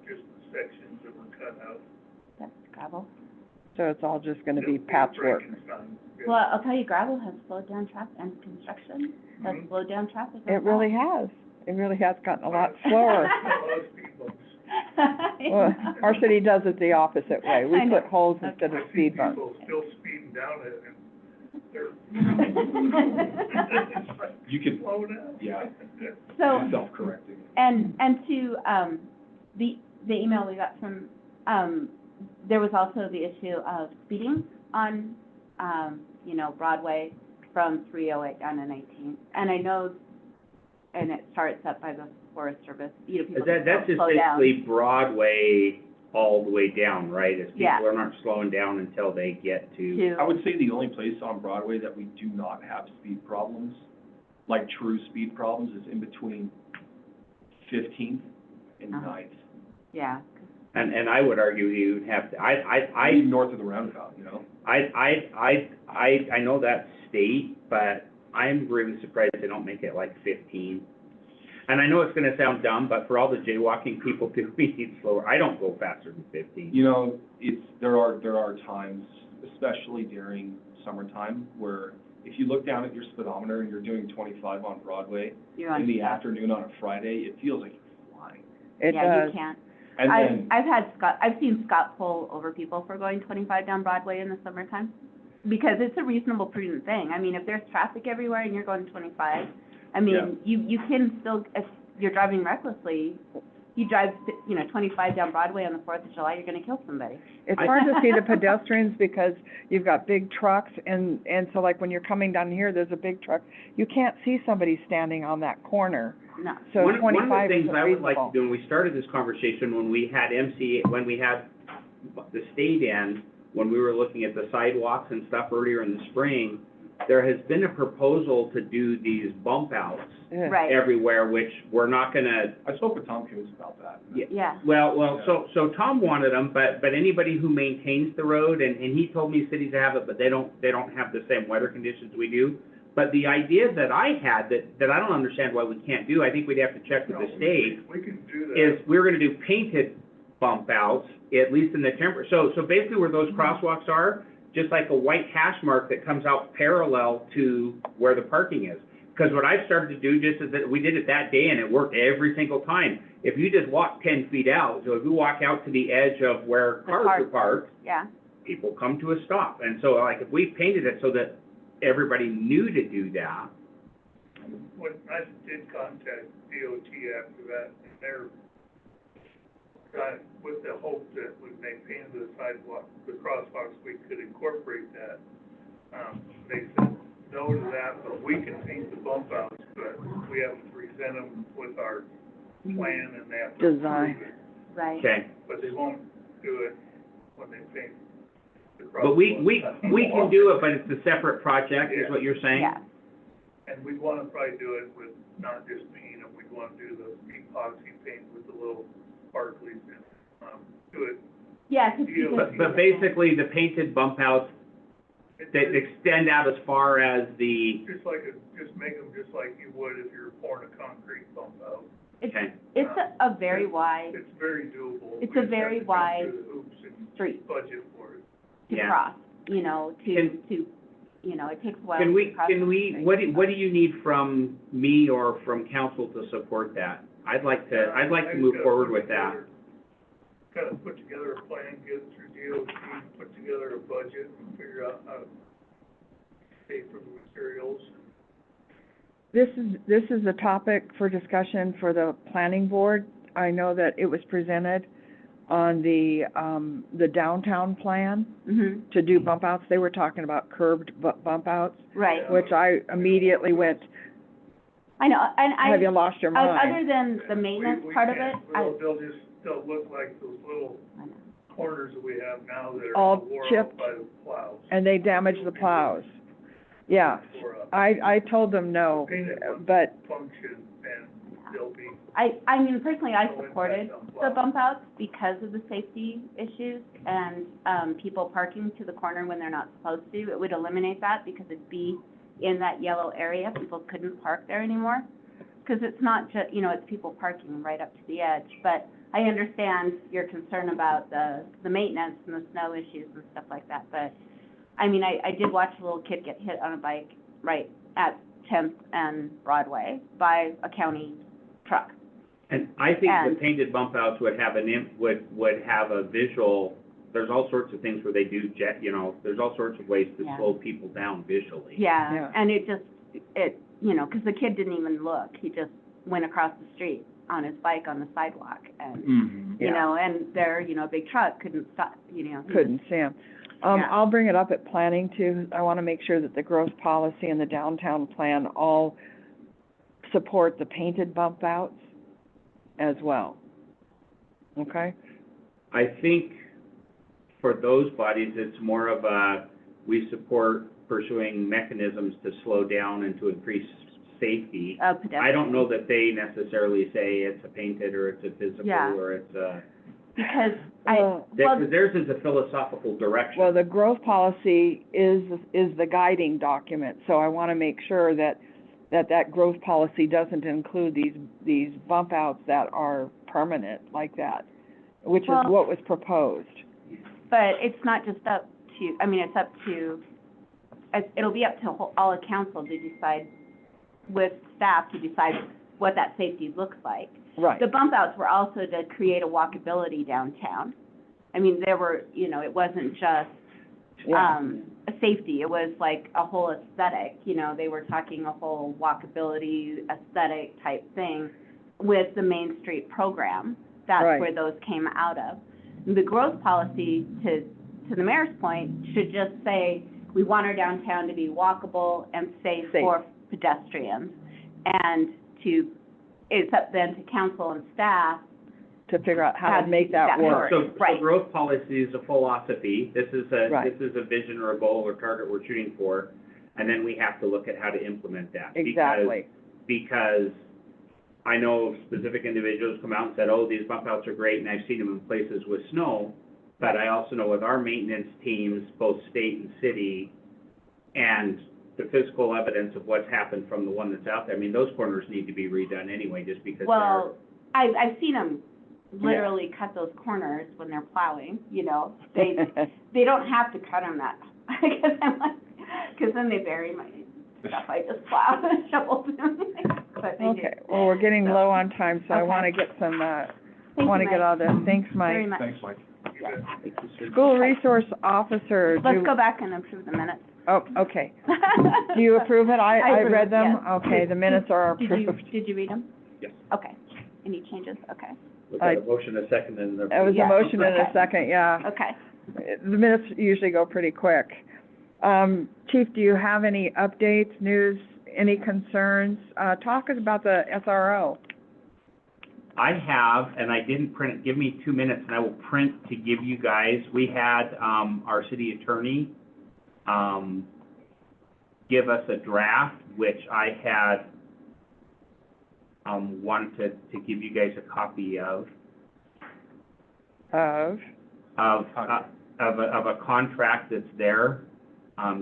Just the sections that were cut out. Oh. That's gravel. so it's all just gonna be It'll patchwork. Frankenstein. Yeah. Well, I'll tell you, gravel has slowed down traffic, and construction has Mhm. slowed down traffic as It really well. has. It really has gotten a lot slower. A lot of speed bumps. Well, our city does it the opposite way. We I know. put holes instead I of see speed bumps. people still speeding down it, and they're. It's like, You could, slow down. yeah, So, self-correcting. and to, the email we got from, there was also the issue of speeding on, Broadway from 308 down to 19. And I know, and it starts up by the Forest Service, people That's just just slow down. basically Broadway all the way down, right? As Yeah. people are not slowing down until they get to, I would say the only place on Broadway that we do not have speed problems, like true speed problems, is in between 15th and Uh-huh. 9th. Yeah. and I would argue you'd have to, Even north of the roundabout, you know? I know that's state, but I'm really surprised they don't make it like 15. And I know it's gonna sound dumb, but for all the jaywalking people do, we need slower. I don't go faster than 15. You know, there are times, especially during summertime, where if you look down at your speedometer and you're doing 25 on Broadway You're on in the stuff. afternoon on a Friday, it feels like you're flying. It Yeah, does. you can't. And then, I've seen Scott pull over people for going 25 down Broadway in the summertime, because it's a reasonable, prudent thing. I mean, if there's traffic everywhere and you're going 25, I mean, you can still, if you're driving recklessly, you drive, 25 down Broadway on the 4th of July, you're gonna kill somebody. It's hard to see the pedestrians because you've got big trucks, and so like when you're coming down here, there's a big truck. You can't see somebody standing on that corner, No. so One of 25 the is things I would like to reasonable. do, when we started this conversation, when we had the state in, when we were looking at the sidewalks and stuff earlier in the spring, there has been a proposal to do these bump outs Yeah. Right, everywhere, which we're not gonna, I spoke with Tom Coons about that. yeah. well, so Tom wanted them, but anybody who maintains the road, and he told me cities have it, but they don't have the same weather conditions we do. But the idea that I had, that I don't understand why we can't do, I think we'd have to check with the state, We can do that. is we're gonna do painted bump outs, at least in the so basically where those crosswalks are, just like a white hash mark that comes out parallel to where the parking is. Because what I've started to do, just as that, we did it that day and it worked every single time. If you just walk 10 feet out, so if you walk out to the edge of where The cars park. are parked, Yeah, people come to a stop. And so like if we painted it so that everybody knew to do that, When I did contact DOT after that, and they're with the hope that when they painted the sidewalk, the crosswalks, we could incorporate that. They said no to that, but we can paint the bump outs, but we have to present them with our plan and they have to Design. approve it. right. okay? But they won't do it when they paint the crosswalk. But we can do it, but it's a separate project, is what you're saying? Yeah, And we'd wanna probably do it with not just paint them, we'd wanna do the epoxy paint with the little sparklies and, do it. yeah, 'cause Yeah, because- But basically, the painted bump outs that extend out as far as the, Just make them just like you would if you're pouring a concrete bump out. okay, it's a very wide It's very doable. It's We a just have very to go wide through the hoops and street budget for it. to Yeah. cross, to, Can- it takes a while can to we, cross the street. what do you need from me or from council to support that? I'd like to move forward with that. Kind of put together a plan, get it through DOT, put together a budget and figure out how to pay for the materials. This is a topic for discussion for the planning board. I know that it was presented on the downtown plan Mhm, to do bump outs. They were talking about curbed bump outs, right. which I immediately went, I know, and have you lost your mind? other than the maintenance We part of can't- it, they'll look like those little I know. corners that we have now that are All all wore chipped. out by the plows. And they damaged the plows. Yeah, Tore up. I told them no, Painted ones but function and they'll be. I mean, personally, I no supported impact on the plows. bump outs because of the safety issues and, people parking to the corner when they're not supposed to. It would eliminate that because it'd be in that yellow area, people couldn't park there anymore. Because it's not it's people parking right up to the edge, but I understand your concern about the maintenance and the snow issues and stuff like that, but, I mean, I did watch a little kid get hit on a bike right at 10th and Broadway by a county truck. And I think the And- painted bump outs would have would have a visual, there's all sorts of things where they do there's all sorts of ways to Yeah. slow people down visually. Yeah. Yeah, and it just, because the kid didn't even look, he just went across the street on his bike on the sidewalk, and, Mm-hmm. and there, a big truck couldn't stop, he couldn't see 'em. Yeah. I'll bring it up at planning too. I wanna make sure that the growth policy and the downtown plan all support the painted bump outs as well. Okay? I think for those bodies, it's more of a, we support pursuing mechanisms to slow down and to increase safety. I don't know that they necessarily say it's a painted or it's a physical Yeah. or it's a, Because Well, because theirs is a philosophical direction. well, the growth policy is the guiding document, so I wanna make sure that growth policy doesn't include these bump outs that are permanent like that, which is Well- what was proposed. But it's not just up to, I mean, it's up to, it'll be up to all of council to decide, with staff to decide what that safety looks like. Right. The bump outs were also to create a walkability downtown. I mean, there were, it wasn't just, Yeah. a safety, it was like a whole aesthetic, they were talking a whole walkability aesthetic type thing with the Main Street program. That's Right. where those came out of. The growth policy, to the mayor's point, should just say, we want our downtown to be walkable and safe Safe. for pedestrians. And it's up then to council and staff. To figure out how How to to make make that that work. So Right. growth policy is a philosophy. This is Right. a vision or a goal or target we're shooting for, and then we have to look at how to implement that. Exactly. Because I know specific individuals come out and said, oh, these bump outs are great, and I've seen them in places with snow, but I also know with our maintenance teams, both state and city, and the physical evidence of what's happened from the one that's out there, I mean, those corners need to be redone anyway, just because Well, I've seen them literally cut those corners when they're plowing, they don't have to cut them that, because then they bury my stuff, I just plow and shovel them, but they do. Okay, well, we're getting So- low on time, so I Okay. wanna get some, Thank you, wanna get Mike. all this. Thanks, Very Mike. much. Thanks, Mike. School resource officer, Let's go back and approve the minutes. oh, okay. Do you approve it? I approve read it, them? yes. Okay, the minutes are Did you, approved. did you read them? Yes. Okay. Any changes? Okay. we've got a motion, a second, and That was a Yeah. motion and a Okay. second, yeah. Okay. The minutes usually go pretty quick. Chief, do you have any updates, news, any concerns? Talk about the SRO. I have, and I didn't print it, give me 2 minutes and I will print to give you guys. We had, our city attorney, give us a draft, which I had, wanted to give you guys a copy of Of, a contract that's there.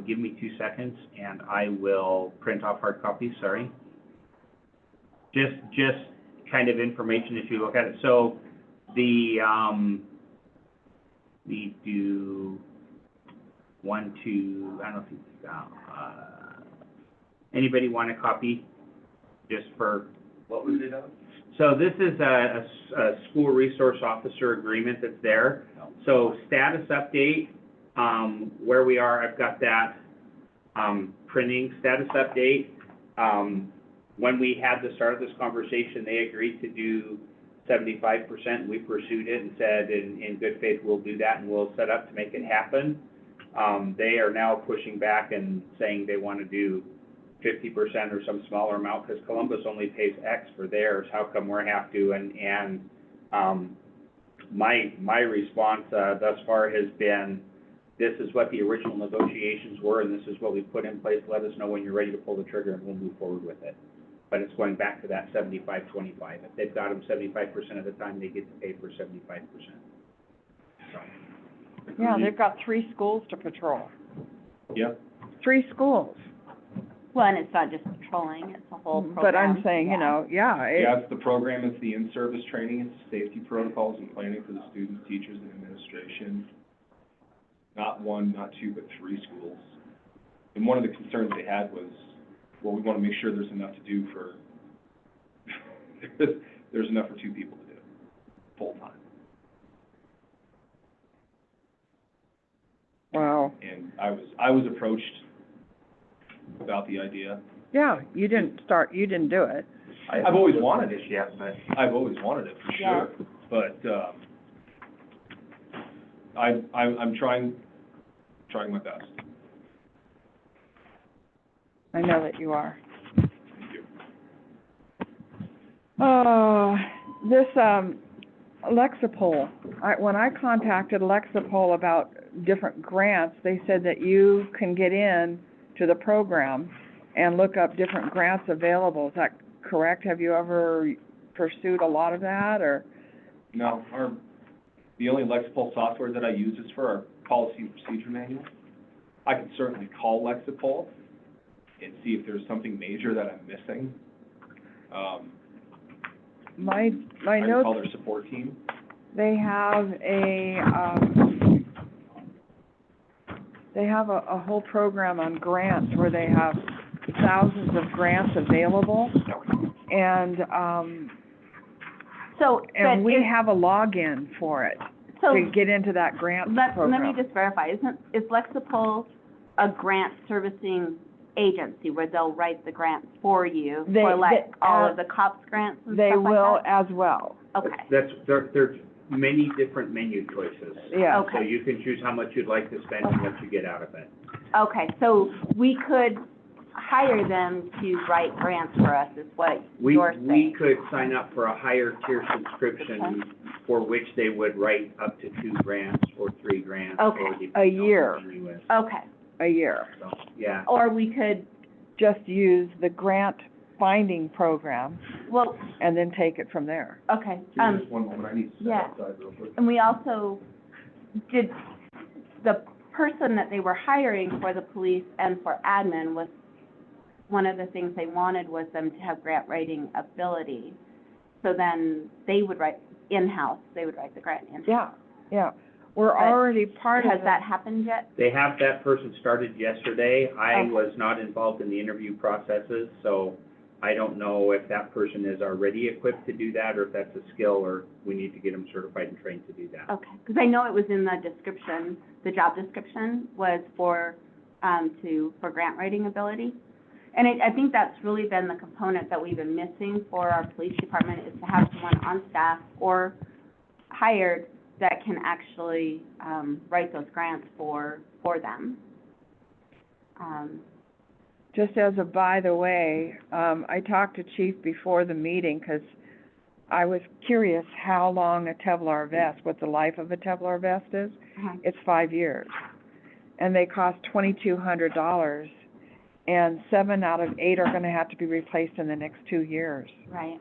Give me 2 seconds and I will print off hard copies, sorry. Just kind of information as you look at it. So we do 1, 2, I don't know if you, anybody want a copy? Just for, What was it on? so this is a school resource officer agreement that's there. So status update, where we are, I've got that, printing status update. When we had the start of this conversation, they agreed to do 75%. We pursued it and said, in good faith, we'll do that and we'll set up to make it happen. They are now pushing back and saying they want to do 50% or some smaller amount, because Columbus only pays X for theirs. How come we have to? And my response thus far has been, this is what the original negotiations were, and this is what we put in place. Let us know when you're ready to pull the trigger, and we'll move forward with it. But it's going back to that 75-25. If they've got them 75% of the time, they get to pay for 75%. yeah, they've got 3 schools to patrol. Yeah. 3 schools. Well, and it's not just patrolling, it's a whole program. But I'm saying, Yeah. Yeah, it's the program, it's the in-service training, it's the safety protocols and planning for the students, teachers, and administration. Not 1, not 2, but 3 schools. And one of the concerns they had was, well, we want to make sure there's enough to do for, there's enough for 2 people to do, full-time. Wow. And I was approached about the idea. Yeah, you didn't do it. I've always wanted it. yet, but I've always wanted it, for Yeah. sure. But, I'm trying my best. I know that you are. Thank you. This, Lexipol, when I contacted Lexipol about different grants, they said that you can get in to the program and look up different grants available. Is that correct? Have you ever pursued a lot of that, or? No, the only Lexipol software that I use is for our policy and procedure manual. I can certainly call Lexipol and see if there's something major that I'm missing. My I can notes, call their support team. they have a whole program on grants where they have thousands of grants available, and So, but we is, have a login for it so, to get into that grant let program. me just verify, is Lexipol a grant servicing agency where they'll write the grants for you, for like all of the COPS grants and They stuff like will that? as well, Okay, There's many different menu choices. yeah. Okay. So you can choose how much you'd like to spend and what you get out of it. okay, so we could hire them to write grants for us, is what you're We saying? could sign up for a higher tier subscription Okay. for which they would write up to 2 grants or 3 grants. Okay. Or depending A on year. what the menu is. Okay, A year. So, yeah. or we could, Just use the grant finding program well, and then take it from there. okay, Give me just one moment, I need to step yeah. outside real quick. and we also, did, the person that they were hiring for the police and for admin was, one of the things they wanted was them to have grant writing ability. So then they would write in-house, they would write the grant in-house. Yeah, yeah. We're But already part of Has it. that happened yet? They have, that person started yesterday. I Okay. was not involved in the interview processes, so I don't know if that person is already equipped to do that, or if that's a skill, or we need to get them certified and trained to do that. Okay, because I know it was in the description, the job description was for grant writing ability. And I think that's really been the component that we've been missing for our police department, is to have someone on staff or hired that can actually, write those grants for them. Just as a by the way, I talked to Chief before the meeting, 'cause I was curious how long a Kevlar vest, what the life of a Kevlar vest is. It's 5 years. And they cost $2,200, and 7 out of 8 are gonna have to be replaced in the next 2 years. Right.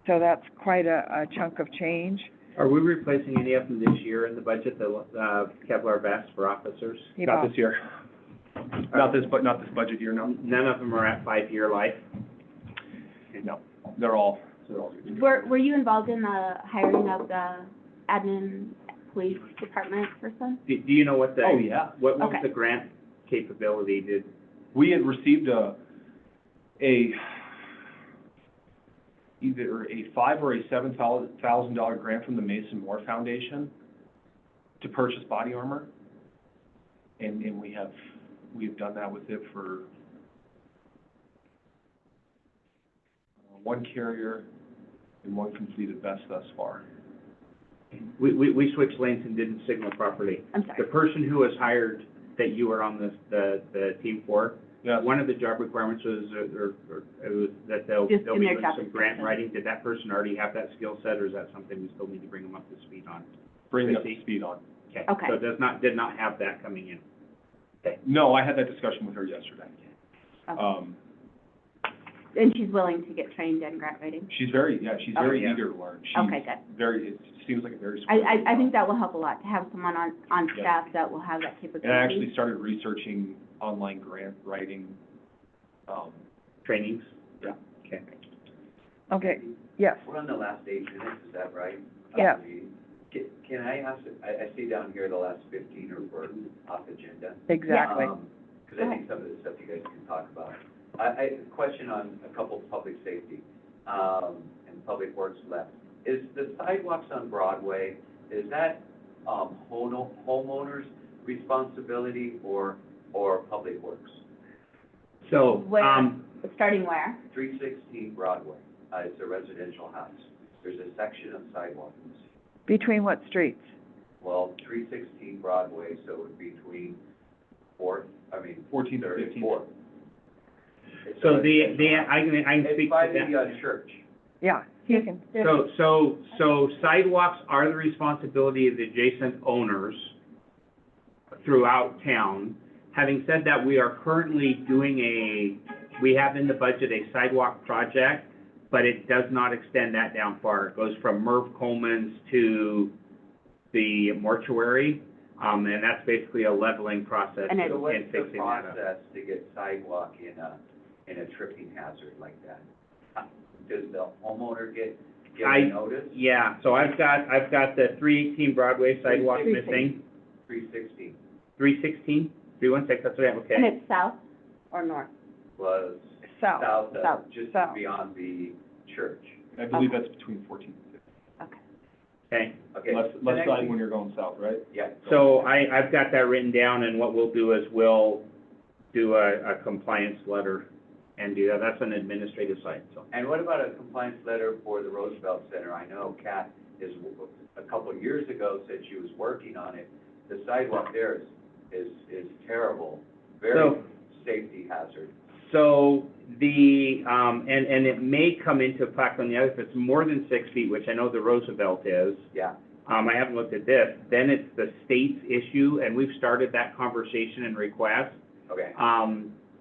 So that's quite a chunk of change. Are we replacing any of them this year in the budget, the Kevlar vests for officers? Not this year. Not this budget year, no. None of them are at 5-year life? No, they're all. Were you involved in the hiring of the admin police department person? Do you know what the? Oh, yeah. What was Okay. the grant capability? We had received either a $5,000 or a $7,000 grant from the Mason Moore Foundation to purchase body armor. And we have done that with it for one carrier and one completed vest thus far. We switched lanes and didn't signal properly. I'm The sorry. person who was hired that you were on the team for, Yeah, one of the job requirements was, it was that they'll Just be in their doing job some grant description. writing. Did that person already have that skill set, or is that something we still need to bring them up to speed on? bringing up the speed on. Okay. So it did not have that coming in. No, I had that discussion with her yesterday. Okay. And she's willing to get trained in grant writing? She's very Oh, very yeah. eager to learn. Okay, good. It seems like a very. I think that will help a lot, to have someone on Yeah. staff that will have that And capability. I actually started researching online grant writing, Trainings? Yeah. Okay. Okay, yes, We're on the last 8 minutes, is that right? Yeah. Can I ask, I see down here the last 15 are for off agenda. exactly. Because I think some of the stuff you guys can talk about. I question on a couple of public safety, and public works left. Is the sidewalks on Broadway, is that, homeowners' responsibility or public works? So, Where? Starting where? 316 Broadway, it's a residential house. There's a section of sidewalk. Between what streets? Well, 316 Broadway, so between 14th to 15th. 4th. so I can speak It's by to that. the church. Yeah, He can, So sidewalks are the responsibility of the adjacent owners throughout town. Having said that, we are currently doing we have in the budget a sidewalk project, but it does not extend that down far. It goes from Merv Coleman's to the mortuary, and that's basically a leveling process And and it- So what's the fixing that up. process to get sidewalk in a tripping hazard like that? Does the homeowner get I- a notice? Yeah, so I've got the 318 Broadway sidewalk 316. missing, 360 316, 316, that's what I have, And okay. it's south or north? was south. south South. of, just South. beyond the church. I believe that's between 14 and 15. Okay, Okay. Left the next side thing- when you're going south, right? Yeah. so I've got that written down, and what we'll do is we'll do a compliance letter and do that. That's an administrative side, so. And what about a compliance letter for the Roosevelt Center? I know Kat a couple of years ago said she was working on it. The sidewalk there is terrible, very So- safety hazard. So and it may come into effect on the other, if it's more than 6 feet, which I know the Roosevelt is. Yeah, I haven't looked at this, then it's the state's issue, and we've started that conversation and request. okay.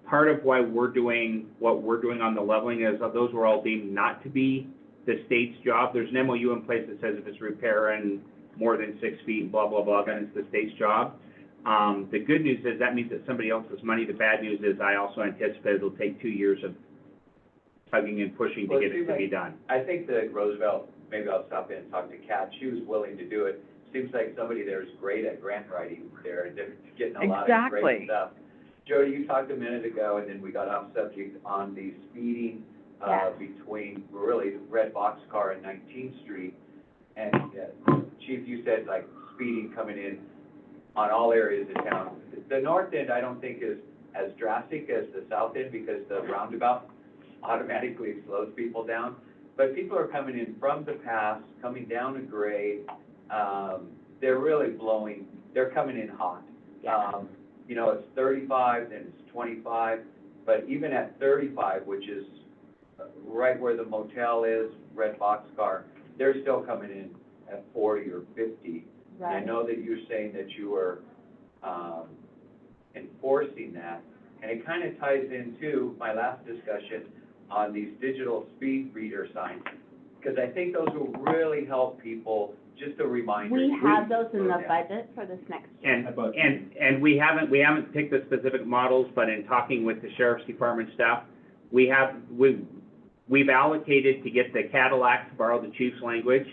Part of why we're doing what we're doing on the leveling is those were all deemed not to be the state's job. There's an MOU in place that says if it's repair and more than 6 feet, blah, blah, blah, then it's the state's job. The good news is that means that somebody else's money. The bad news is I also anticipate it'll take 2 years of tugging and pushing to Well, get it seems to be like- done. I think that Roosevelt, maybe I'll stop in and talk to Kat, she was willing to do it. Seems like somebody there is great at grant writing there, and they're getting a lot of Exactly. great stuff. Jody, you talked a minute ago, and then we got off subject on the speeding, Yeah. between, really, the red boxcar and 19th Street. And, Chief, you said like speeding coming in on all areas of town. The north end, I don't think is as drastic as the south end, because the roundabout automatically slows people down. But people are coming in from the pass, coming down a grade, they're really they're coming in hot. You know, it's 35, then it's 25, but even at 35, which is right where the motel is, red boxcar, they're still coming in at 40 or 50. And I Right. know that you're saying that you were enforcing that, and it kind of ties into my last discussion on these digital speed reader signs, because I think those will really help people, just a reminder. We have please those in slow the down. budget for this next year. And we haven't picked the specific models, but in talking with the sheriff's department staff, we've allocated to get the Cadillac, to borrow the chief's language.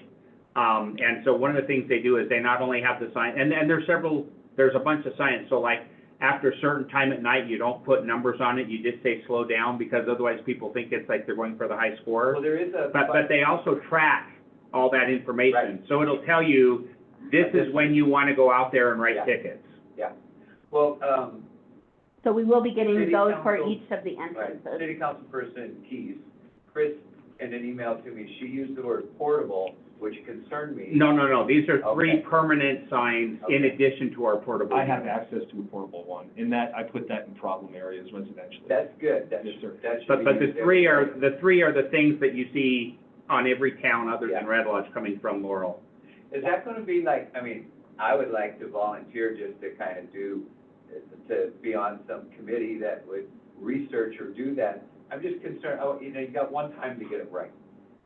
And so one of the things they do is they not only have the sign, and there's a bunch of signs, so like, after a certain time at night, you don't put numbers on it, you just say slow down, because otherwise people think it's like they're going for the high score. Well, there is a. But they also track all that information, Right. so it'll tell you, this is when you want to go out there and write Yeah. tickets. Well, So we will be getting City those for Council- each of the right, entrances. city council person Keys, Chris, in an email to me, she used the word portable, which concerned me. No, these are 3 Okay. permanent signs in Okay. addition to our portable. I have units. access to a portable one, and that, I put that in problem areas residentially. That's good, Yes, sir. that should But be the used three every are, day. the 3 are the things that you see on every town other than Yeah. Red Lodge coming from Laurel. Is that gonna be like, I mean, I would like to volunteer just to kind of to be on some committee that would research or do that. I'm just concerned, you got one time to get it right.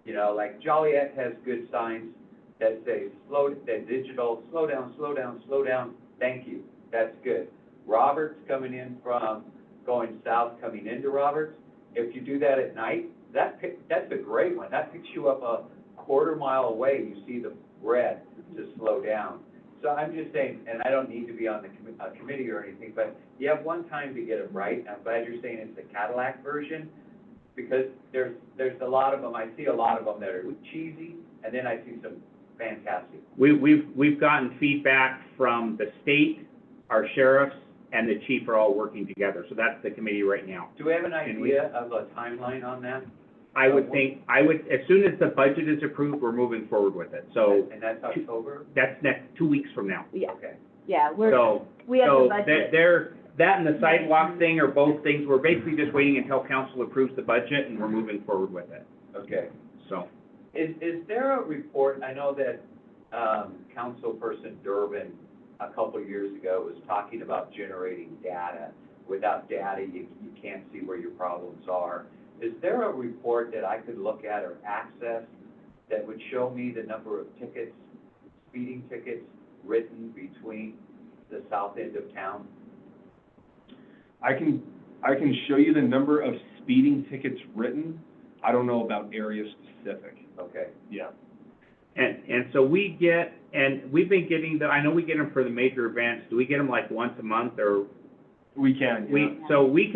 You know, like Joliet has good signs that say digital, slow down, slow down, slow down, thank you, that's good. Roberts coming in from, going south, coming into Roberts, if you do that at night, that's a great one, that picks you up a quarter mile away, you see the red to slow down. So I'm just saying, and I don't need to be on the committee or anything, but you have one time to get it right. I'm glad you're saying it's the Cadillac version, because there's a lot of them, I see a lot of them that are cheesy, and then I see some fantastic. We've gotten feedback from the state, our sheriffs, and the chief are all working together, so that's the committee right now. Do we have an Can we- idea of a timeline on that? I would as soon as the budget is approved, we're moving forward with it, so And that's October? that's 2 weeks from now. Yeah, Okay. yeah, So, we have the budget. that and the sidewalk thing are both things, we're basically just waiting until council approves the budget, and we're moving forward with it, Okay. so. Is there a report, I know that, Councilperson Durbin, a couple of years ago, was talking about generating data. Without data, you can't see where your problems are. Is there a report that I could look at or access that would show me the number of tickets, speeding tickets, written between the south end of town? I can show you the number of speeding tickets written. I don't know about area specific. Okay. Yeah. And so we get, and we've been getting I know we get them for the major events. Do we get them like once a month or? We can, yeah. So we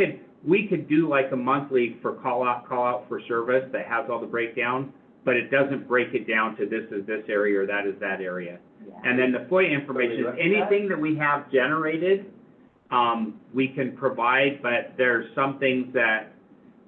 could do like a monthly for call out for service that has all the breakdown, but it doesn't break it down to this is this area or that is that area. Yeah. And then the FOIA information, So we anything that we have generated, we can provide, but there's some things that,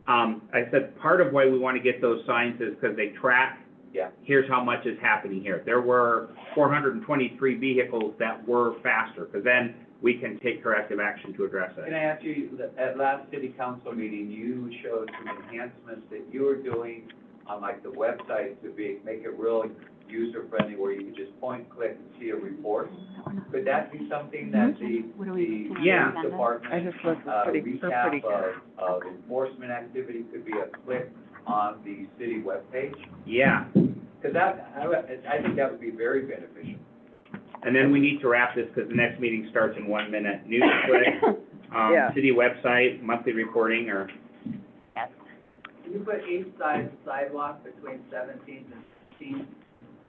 I said, part of why we want to get those signs is because they track, Yeah. here's how much is happening here. There were 423 vehicles that were faster, because then we can take corrective action to address Can it. I ask you, at last city council meeting, you showed some enhancements that you were doing on like the website to make it real user-friendly, where you could just point, click, and see a report. Could that be something that the Yeah. police department, I just looked, they're pretty good. recap of enforcement activity could be a click on the city webpage? Yeah, Because I think that would be very beneficial. and then we need to wrap this, because the next meeting starts in 1 minute. News click, Yeah. city website, monthly reporting, or, Can you put east side sidewalk between 17th and 16th?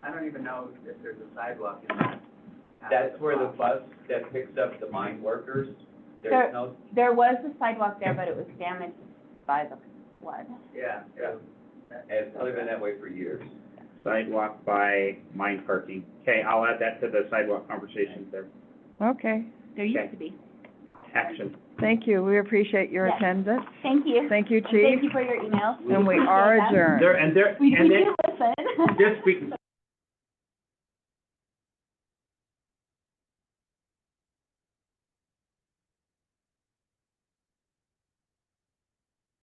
I don't even know if there's a sidewalk in that. That's where the bus that picks up the mine workers, There- there's no, There was a sidewalk there, but it was damaged by the flood. Yeah. and it's probably been that way for years. sidewalk by mine parking. Okay, I'll add that to the sidewalk conversations there. Okay, There used Okay. to be. Action. thank you, we appreciate your Yes. attendance. Thank you. Thank you, And thank you Chief, for your emails. and we are appreciate them. adjourned. There, and We and then, do listen. just